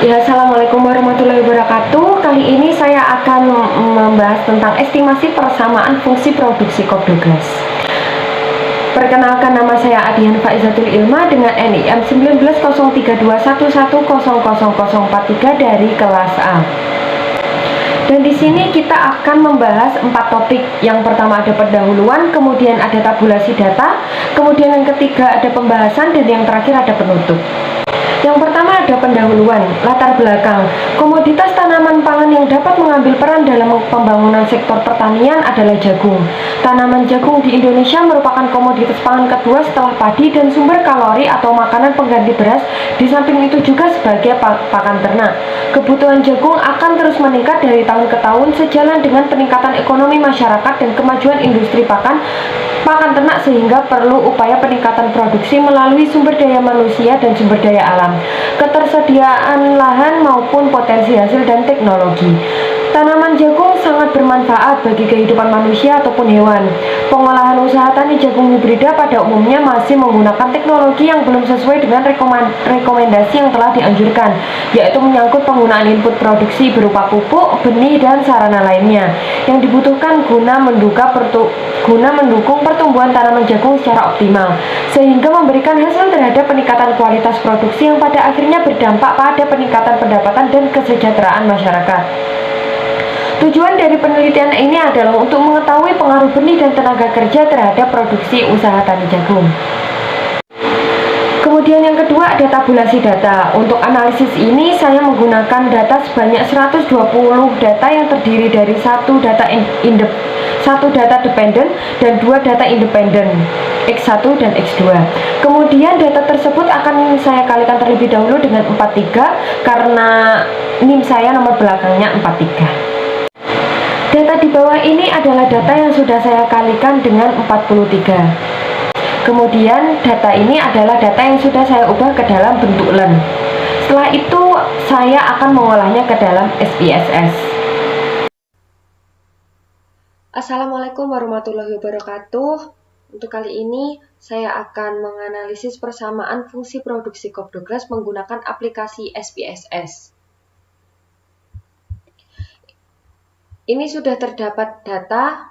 Ya, assalamualaikum warahmatullahi wabarakatuh. Kali ini saya akan membahas tentang estimasi persamaan fungsi produksi Kopdoglas. Perkenalkan, nama saya Adian Faizatul Ilma dengan NIM 190321100043 dari kelas A. Dan di sini kita akan membahas 4 topik. Yang pertama ada pendahuluan, kemudian ada tabulasi data, kemudian yang ketiga ada pembahasan, dan yang terakhir ada penutup. Yang pertama ada pendahuluan, latar belakang. Komoditas tanaman pangan yang dapat mengambil peran dalam pembangunan sektor pertanian adalah jagung. Tanaman jagung di Indonesia merupakan komoditas pangan kedua setelah padi dan sumber kalori atau makanan pengganti beras, di samping itu juga sebagai pakan ternak. Kebutuhan jagung akan terus meningkat dari tahun ke tahun sejalan dengan peningkatan ekonomi masyarakat dan kemajuan industri pakan ternak, sehingga perlu upaya peningkatan produksi melalui sumber daya manusia dan sumber daya alam, ketersediaan lahan maupun potensi hasil dan teknologi. Tanaman jagung sangat bermanfaat bagi kehidupan manusia ataupun hewan. Pengolahan usaha tani jagung hibrida pada umumnya masih menggunakan teknologi yang belum sesuai dengan rekomendasi yang telah dianjurkan, yaitu menyangkut penggunaan input produksi berupa pupuk, benih, dan sarana lainnya yang dibutuhkan guna mendukung pertumbuhan tanaman jagung secara optimal, sehingga memberikan hasil terhadap peningkatan kualitas produksi yang pada akhirnya berdampak pada peningkatan pendapatan dan kesejahteraan masyarakat. Tujuan dari penelitian ini adalah untuk mengetahui pengaruh benih dan tenaga kerja terhadap produksi usaha tani jagung. Kemudian yang kedua ada tabulasi data. Untuk analisis ini saya menggunakan data sebanyak 120 data yang terdiri dari satu data dependen dan 2 data independen, X1 dan X2. Kemudian data tersebut akan saya kalikan terlebih dahulu dengan 43 karena NIM saya nomor belakangnya 43. Data di bawah ini adalah data yang sudah saya kalikan dengan 43. Kemudian data ini adalah data yang sudah saya ubah ke dalam bentuk LEN. Setelah itu saya akan mengolahnya ke dalam SPSS. Assalamualaikum warahmatullahi wabarakatuh. Untuk kali ini saya akan menganalisis persamaan fungsi produksi Kopdoglas menggunakan aplikasi SPSS. Ini sudah terdapat data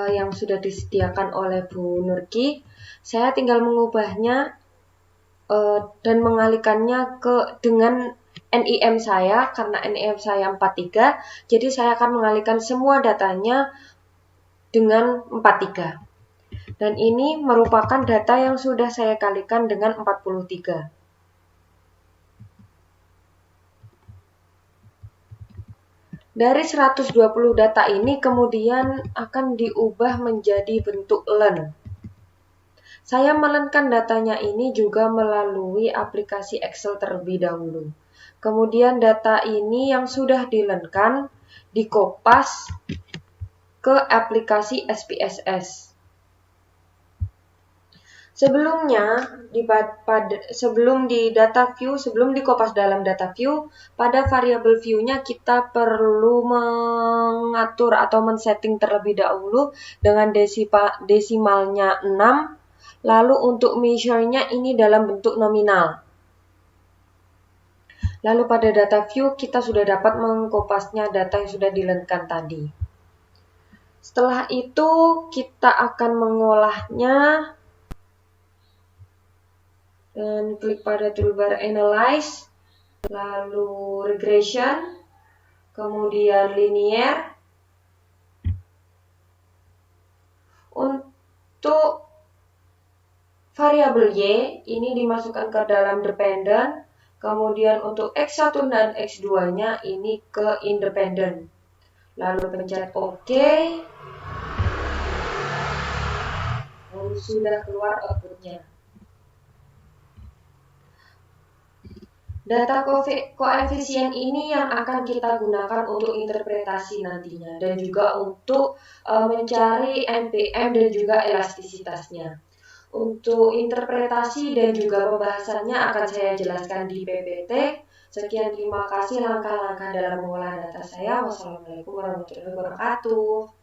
yang sudah disediakan oleh Bu Nurki. Saya tinggal mengubahnya dan mengalihkannya dengan NIM saya, karena NIM saya 43, jadi saya akan mengalihkan semua datanya dengan 43. Dan ini merupakan data yang sudah saya kalikan dengan 43. Dari 120 data ini kemudian akan diubah menjadi bentuk LEN. Saya melenkan datanya ini juga melalui aplikasi Excel terlebih dahulu. Kemudian data ini yang sudah dilenkan dikopas ke aplikasi SPSS. Sebelumnya, sebelum dikopas dalam data view, pada variabel view-nya kita perlu mengatur atau men-setting terlebih dahulu dengan desimalnya 6, lalu untuk measure-nya ini dalam bentuk nominal. Lalu pada data view kita sudah dapat mengkopasnya data yang sudah dilenkan tadi. Setelah itu kita akan mengolahnya dan klik pada toolbar Analyze, lalu Regression, kemudian Linear. Untuk variabel Y ini dimasukkan ke dalam dependent, kemudian untuk X1 dan X2-nya ini ke independent. Lalu pencet OK. Lalu sudah keluar outputnya. Data koefisien ini yang akan kita gunakan untuk interpretasi nantinya dan juga untuk mencari NPM dan juga elastisitasnya. Untuk interpretasi dan juga pembahasannya akan saya jelaskan di PPT. Sekian, terima kasih langkah-langkah dalam mengolah data saya. Wassalamualaikum warahmatullahi wabarakatuh.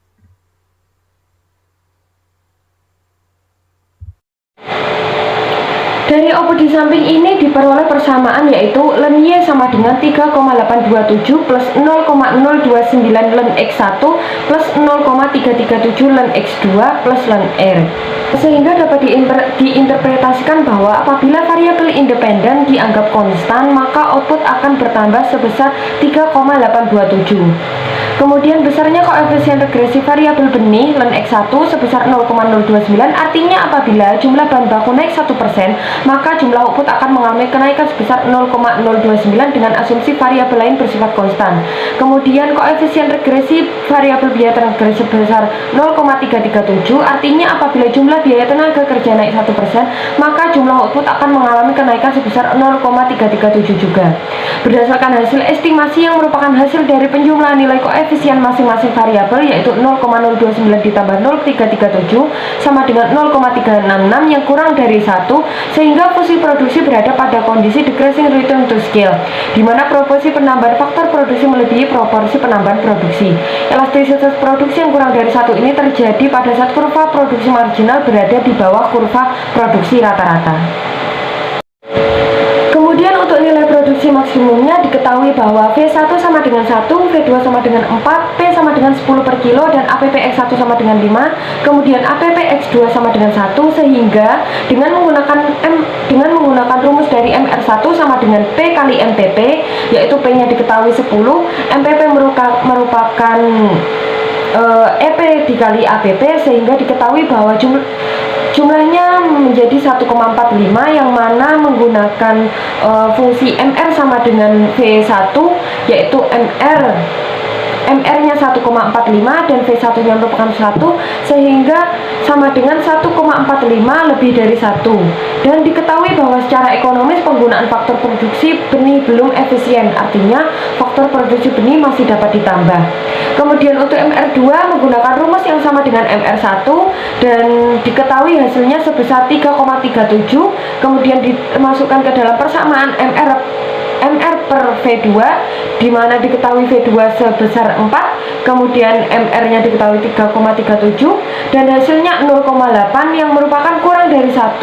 Dari output di samping ini diperoleh persamaan, yaitu len Y sama dengan 3,827 plus 0,029 len X1 plus 0,337 len X2 plus len R. Sehingga dapat diinterpretasikan bahwa apabila variabel independen dianggap konstan, maka output akan bertambah sebesar 3,827. Kemudian besarnya koefisien regresi variabel benih len X1 sebesar 0,029, artinya apabila jumlah bahan baku naik 1%, maka jumlah output akan mengalami kenaikan sebesar 0,029 dengan asumsi variabel lain bersifat konstan. Kemudian koefisien regresi variabel biaya tenaga sebesar 0,337, artinya apabila jumlah biaya tenaga kerja naik 1%, maka jumlah output akan mengalami kenaikan sebesar 0,337 juga. Berdasarkan hasil estimasi yang merupakan hasil dari penjumlahan nilai koefisien masing-masing variabel, yaitu 0,029 ditambah 0,337 sama dengan 0,366 yang kurang dari 1, sehingga fungsi produksi berada pada kondisi decreasing return to scale, di mana proporsi penambahan faktor produksi melebihi proporsi penambahan produksi. Elastisitas produksi yang kurang dari 1 ini terjadi pada saat kurva produksi marginal berada di bawah kurva produksi rata-rata. Kemudian untuk nilai produksi maksimumnya diketahui bahwa V1 sama dengan 1, V2 sama dengan 4, P sama dengan 10 per kilo, dan APP X1 sama dengan 5, kemudian APP X2 sama dengan 1, sehingga dengan menggunakan rumus dari MR1 sama dengan P kali MPP, yaitu P-nya diketahui 10, MPP merupakan EP dikali APP, sehingga diketahui bahwa jumlahnya menjadi 1,45, yang mana menggunakan fungsi MR sama dengan V1, yaitu MR-nya 1,45 dan V1-nya merupakan 1, sehingga sama dengan 1,45 lebih dari 1. Dan diketahui bahwa secara ekonomis penggunaan faktor produksi benih belum efisien, artinya faktor produksi benih masih dapat ditambah. Kemudian untuk MR2 menggunakan rumus yang sama dengan MR1 dan diketahui hasilnya sebesar 3,37, kemudian dimasukkan ke dalam persamaan MR per V2, di mana diketahui V2 sebesar 4, kemudian MR-nya diketahui 3,37 dan hasilnya 0,8 yang merupakan kurang dari 1,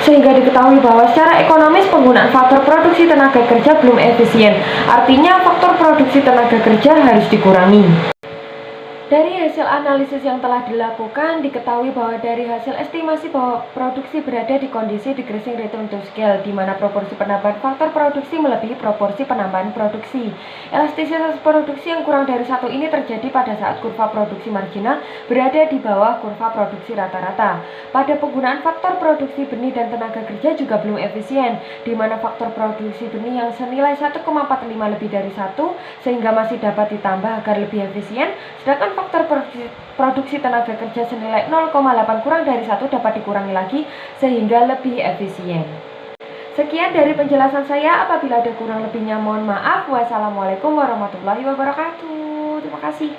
sehingga diketahui bahwa secara ekonomis penggunaan faktor produksi tenaga kerja belum efisien, artinya faktor produksi tenaga kerja harus dikurangi. Dari hasil analisis yang telah dilakukan, diketahui bahwa dari hasil estimasi bahwa produksi berada di kondisi decreasing return to scale, di mana proporsi penambahan faktor produksi melebihi proporsi penambahan produksi. Elastisitas produksi yang kurang dari 1 ini terjadi pada saat kurva produksi marginal berada di bawah kurva produksi rata-rata. Pada penggunaan faktor produksi benih dan tenaga kerja juga belum efisien, di mana faktor produksi benih yang senilai 1,45 lebih dari 1, sehingga masih dapat ditambah agar lebih efisien, sedangkan faktor produksi tenaga kerja senilai 0,8 kurang dari 1 dapat dikurangi lagi sehingga lebih efisien. Sekian dari penjelasan saya, apabila ada kurang lebihnya mohon maaf. Wassalamualaikum warahmatullahi wabarakatuh. Terima kasih.